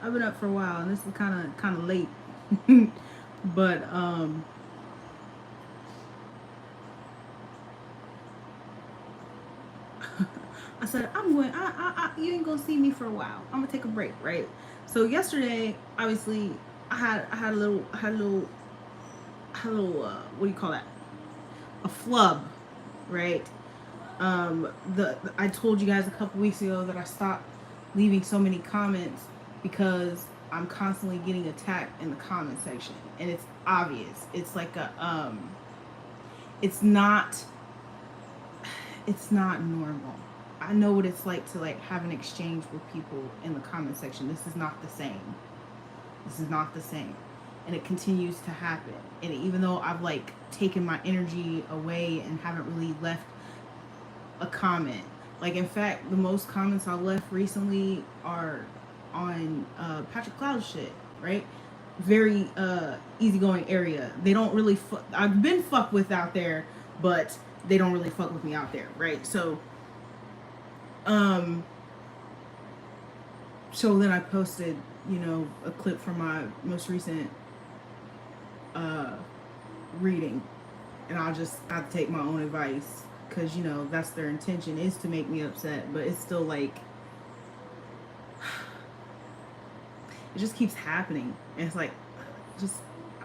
I've been up for a while, and this is kind of late. But I said I'm going. You ain't gonna see me for a while. I'm gonna take a break, right? So yesterday, obviously, I had a little what do you call that? A flub, right? The I told you guys a couple weeks ago that I stopped leaving so many comments because I'm constantly getting attacked in the comment section, and it's obvious. It's like a it's not it's not normal. I know what it's like to like have an exchange with people in the comment section. This is not the same. This is not the same. And it continues to happen. And even though I've like taken my energy away and haven't really left a comment, like in fact, the most comments I left recently are on Patrick Cloud's shit, right? Very easygoing area. They don't really. I've been fucked with out there, but they don't really fuck with me out there, right? Um, so then I posted, a clip from my most recent uh, reading, and I'll just have to take my own advice because that's their intention, is to make me upset, but it's still like it just keeps happening, and it's like just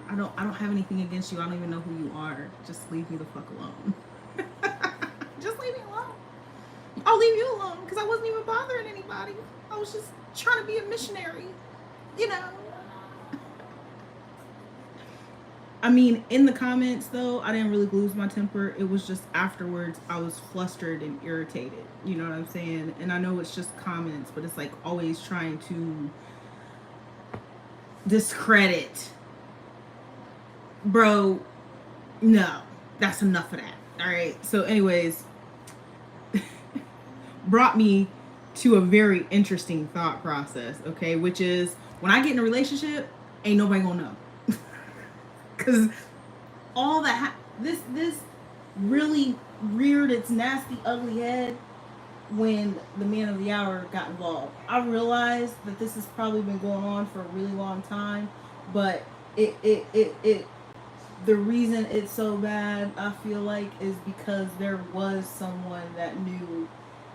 I don't have anything against you. I don't even know who you are. Just leave me the fuck alone. Just leave me alone. I'll leave you alone because I wasn't even bothering anybody. I was just trying to be a missionary, you know. I mean, in the comments though, I didn't really lose my temper. It was just afterwards I was flustered and irritated. You know what I'm saying? And I know it's just comments, but it's like always trying to discredit. Bro, no. That's enough of that. All right. So anyways, brought me to a very interesting thought process, okay, which is when I get in a relationship, ain't nobody gonna know. Cause all that this really reared its nasty ugly head when the man of the hour got involved. I realized that this has probably been going on for a really long time, but it the reason it's so bad, I feel like, is because there was someone that knew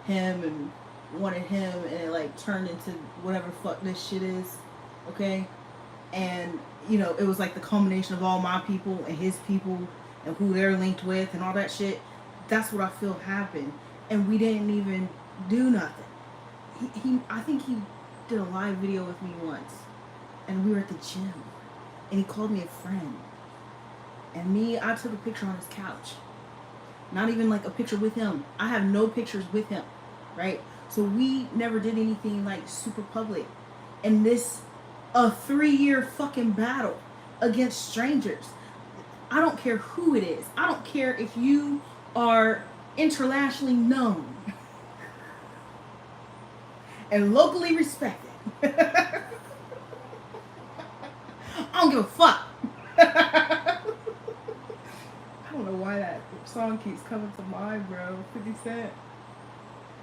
him and wanted him, and it like turned into whatever fuck this shit is, okay? And it was like the culmination of all my people and his people and who they're linked with and all that shit. That's what I feel happened, and we didn't even do nothing. He I think he did a live video with me once, and we were at the gym, and he called me a friend, and I took a picture on his couch. Not even like a picture with him. I have no pictures with him, right? So we never did anything like super public. And this, a 3-year fucking battle against strangers. I don't care who it is. I don't care if you are internationally known and locally respected. I don't give a fuck. I don't know why that song keeps coming to mind, bro. 50 Cent,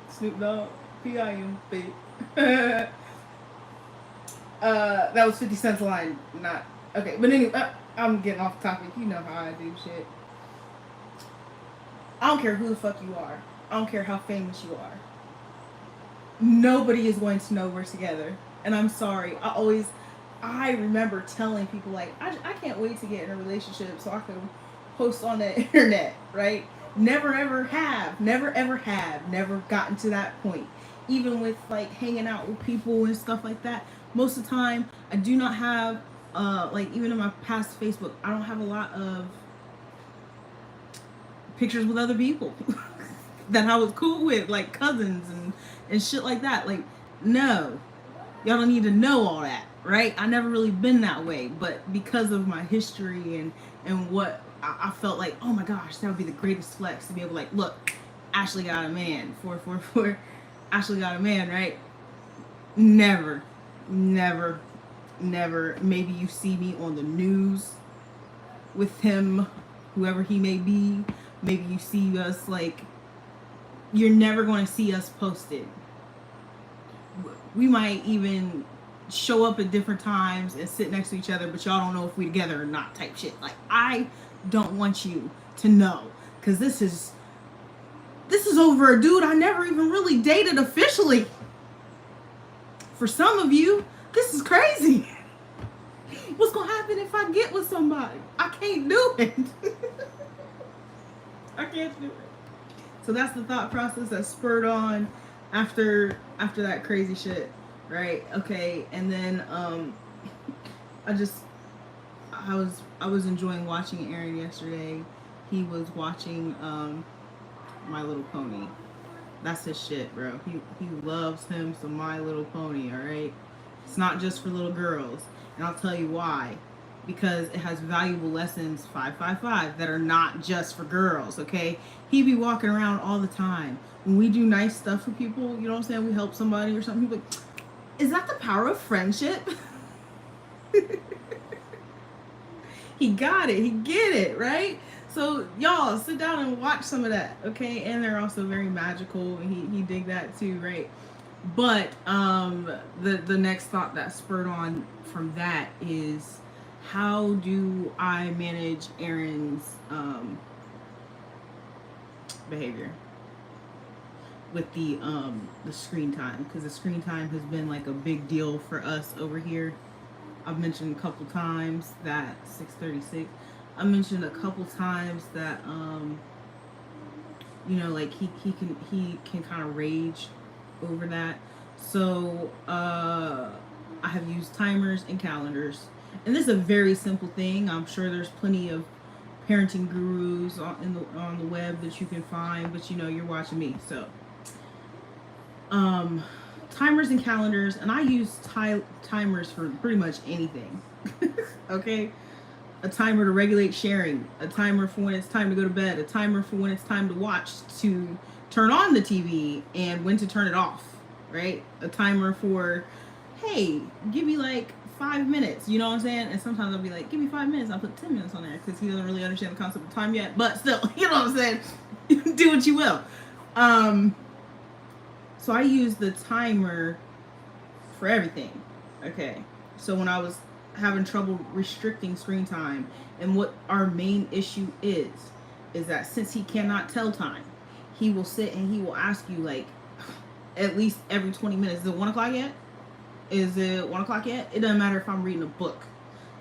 Snoop Dogg, P.I.M.P. That was 50 Cent's line, not okay. But anyway, I'm getting off topic. You know how I do shit. I don't care who the fuck you are. I don't care how famous you are. Nobody is going to know we're together, and I'm sorry. I remember telling people like, I can't wait to get in a relationship so I can post on the internet, right? Never ever have, never gotten to that point. Even with like hanging out with people and stuff like that, most of the time I do not have like even in my past Facebook, I don't have a lot of pictures with other people that I was cool with, like cousins and shit like that. Like, no, y'all don't need to know all that, right? I never really been that way, but because of my history and what I felt like, oh my gosh, that would be the greatest flex to be able to like, look, Ashley got a man, 444, Ashley got a man, right? Never, never, never. Maybe you see me on the news with him, whoever he may be. Maybe you see us like, you're never going to see us posted. We might even show up at different times and sit next to each other, but y'all don't know if we together or not type shit. Like, I don't want you to know, because this is over a dude I never even really dated officially. For some of you, this is crazy. What's gonna happen if I get with somebody? I can't do it. I can't do it. So that's the thought process that spurred on after that crazy shit, right? Okay, and then I was enjoying watching Aaron yesterday. He was watching My Little Pony. That's his shit, bro. He loves him some My Little Pony, all right? It's not just for little girls. And I'll tell you why. Because it has valuable lessons 555 that are not just for girls, okay? He be walking around all the time. When we do nice stuff for people, you know what I'm saying? We help somebody or something. He's like, is that the power of friendship? He got it. He get it, right? So y'all sit down and watch some of that, okay? And they're also very magical. He dig that too, right? But the next thought that spurred on from that is, how do I manage Aaron's behavior with the screen time? Because the screen time has been like a big deal for us over here. I've mentioned a couple times that 6:36. I mentioned a couple times that you know, like he can kind of rage over that. So I have used timers and calendars, and this is a very simple thing. I'm sure there's plenty of parenting gurus on the web that you can find, but you know, you're watching me, so timers and calendars, and I use timers for pretty much anything. Okay, a timer to regulate sharing, a timer for when it's time to go to bed, a timer for when it's time to watch, to turn on the TV, and when to turn it off, right? A timer for, hey, give me like 5 minutes, you know what I'm saying? And sometimes I'll be like, give me 5 minutes, I'll put 10 minutes on there, because he doesn't really understand the concept of time yet, but still, you know what I'm saying? Do what you will. So I use the timer for everything, okay? So when I was having trouble restricting screen time, and what our main issue is that since he cannot tell time, he will sit and he will ask you like at least every 20 minutes, is it 1 o'clock yet? Is it 1 o'clock yet? It doesn't matter if I'm reading a book.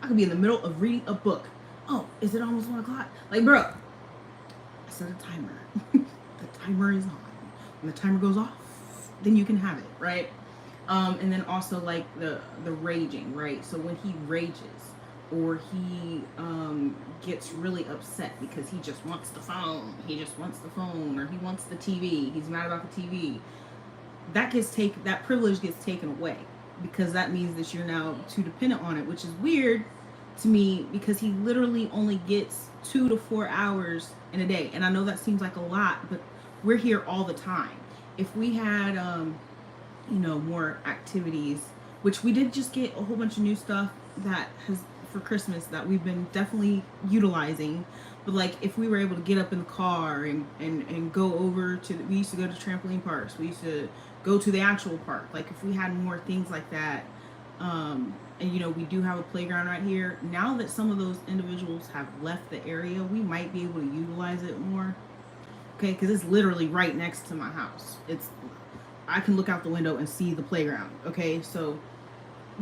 I could be in the middle of reading a book. Oh, is it almost 1 o'clock? Like, bro, I set a timer. The timer is on. When the timer goes off, then you can have it, right? And then also like the raging, right? So when he rages or he gets really upset because he just wants the phone, or he wants the TV, he's mad about the TV, that privilege gets taken away, because that means that you're now too dependent on it, which is weird to me, because he literally only gets 2 to 4 hours in a day. And I know that seems like a lot, but we're here all the time. If we had you know, more activities, which we did just get a whole bunch of new stuff that has for Christmas that we've been definitely utilizing. But like, if we were able to get up in the car and go over to we used to go to trampoline parks, we used to go to the actual park, like if we had more things like that, and you know, we do have a playground right here now. That some of those individuals have left the area, we might be able to utilize it more, okay? Because it's literally right next to my house. I can look out the window and see the playground, okay? So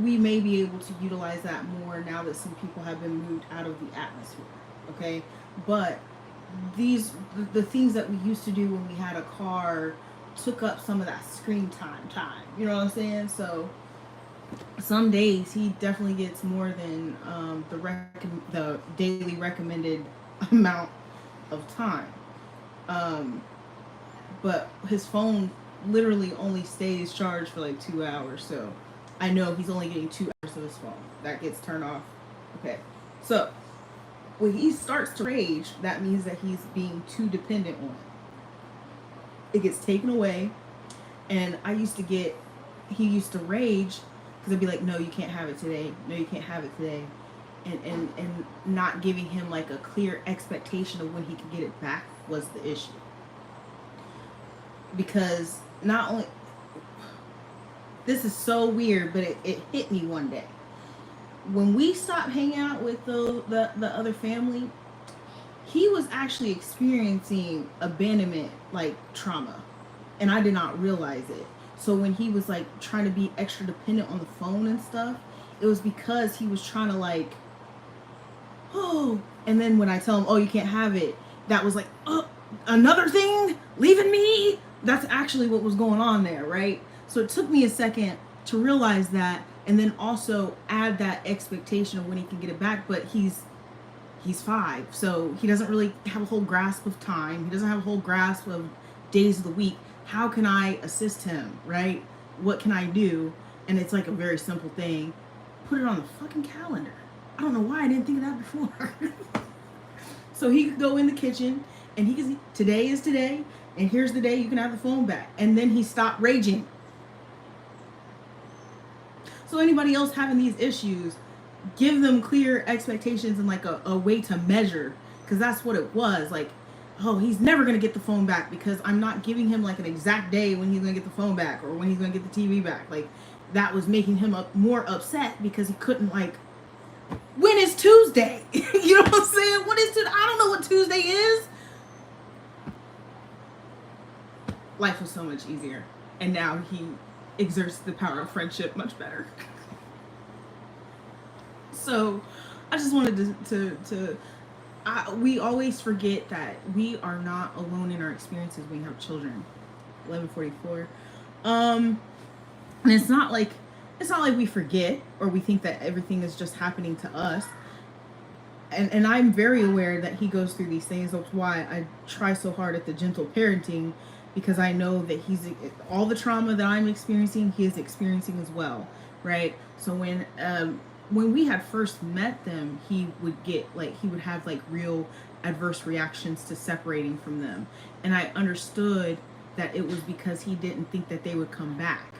we may be able to utilize that more now that some people have been moved out of the atmosphere, okay? But the things that we used to do when we had a car took up some of that screen time, you know what I'm saying? So some days he definitely gets more than the daily recommended amount of time. But his phone literally only stays charged for like 2 hours, so I know he's only getting 2 hours of his phone. That gets turned off. Okay, so when he starts to rage, that means that he's being too dependent on it. It gets taken away, and he used to rage because I'd be like, no, you can't have it today. No, you can't have it today. And not giving him like a clear expectation of when he could get it back was the issue. Because not only this is so weird, but it hit me one day. When we stopped hanging out with the other family, he was actually experiencing abandonment like trauma, and I did not realize it. So when he was like trying to be extra dependent on the phone and stuff, it was because he was trying to like, oh, and then when I tell him, oh, you can't have it, that was like, oh, another thing leaving me. That's actually what was going on there, right? So it took me a second to realize that, and then also add that expectation of when he can get it back. But he's 5, so he doesn't really have a whole grasp of time. He doesn't have a whole grasp of days of the week. How can I assist him, right? What can I do? And it's like a very simple thing. Put it on the fucking calendar. I don't know why I didn't think of that before. So he could go in the kitchen and he could, today is today, and here's the day you can have the phone back. And then he stopped raging. So anybody else having these issues, give them clear expectations and like a way to measure, because that's what it was. Like, oh, he's never going to get the phone back because I'm not giving him like an exact day when he's going to get the phone back or when he's going to get the TV back. Like, that was making him more upset because he couldn't, like, when is Tuesday? You know what I'm saying? What is Tuesday? I don't know what Tuesday is. Life was so much easier. And now he exerts the power of friendship much better. So I just wanted we always forget that we are not alone in our experiences when we have children. 11:44. And it's not like we forget or we think that everything is just happening to us. And I'm very aware that he goes through these things. That's why I try so hard at the gentle parenting, because I know that he's all the trauma that I'm experiencing, he is experiencing as well, right? So when we had first met them, he would have like real adverse reactions to separating from them. And I understood that it was because he didn't think that they would come back.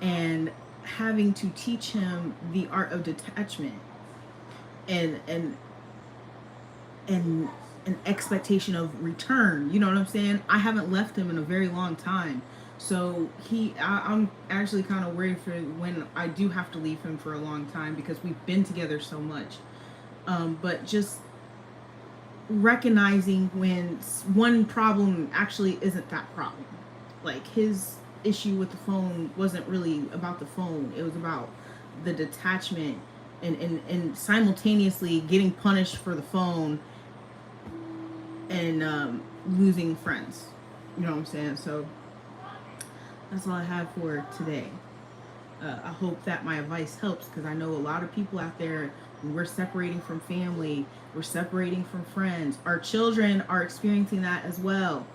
And having to teach him the art of detachment and an expectation of return, you know what I'm saying? I haven't left him in a very long time. So I'm actually kind of worried for when I do have to leave him for a long time, because we've been together so much. But just recognizing when one problem actually isn't that problem. Like, his issue with the phone wasn't really about the phone. It was about the detachment and simultaneously getting punished for the phone and losing friends. You know what I'm saying? So that's all I have for today. I hope that my advice helps, because I know a lot of people out there, when we're separating from family, we're separating from friends. Our children are experiencing that as well.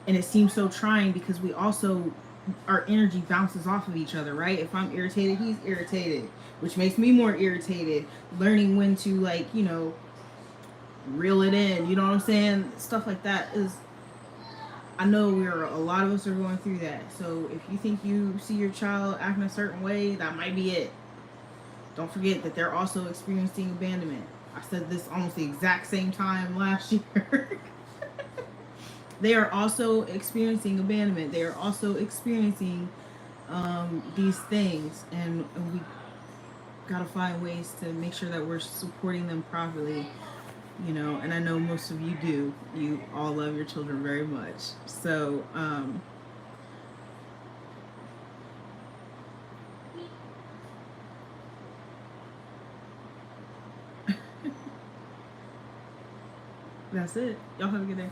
And it seems so trying because our energy bounces off of each other, right? If I'm irritated, he's irritated, which makes me more irritated. Learning when to, like, you know, reel it in, you know what I'm saying? Stuff like that is, I know a lot of us are going through that. So if you think you see your child acting a certain way, that might be it. Don't forget that they're also experiencing abandonment. I said this almost the exact same time last year. They are also experiencing abandonment. They are also experiencing these things, and we gotta find ways to make sure that we're supporting them properly, you know. And I know most of you do. You all love your children very much. So that's it. Y'all have a good day.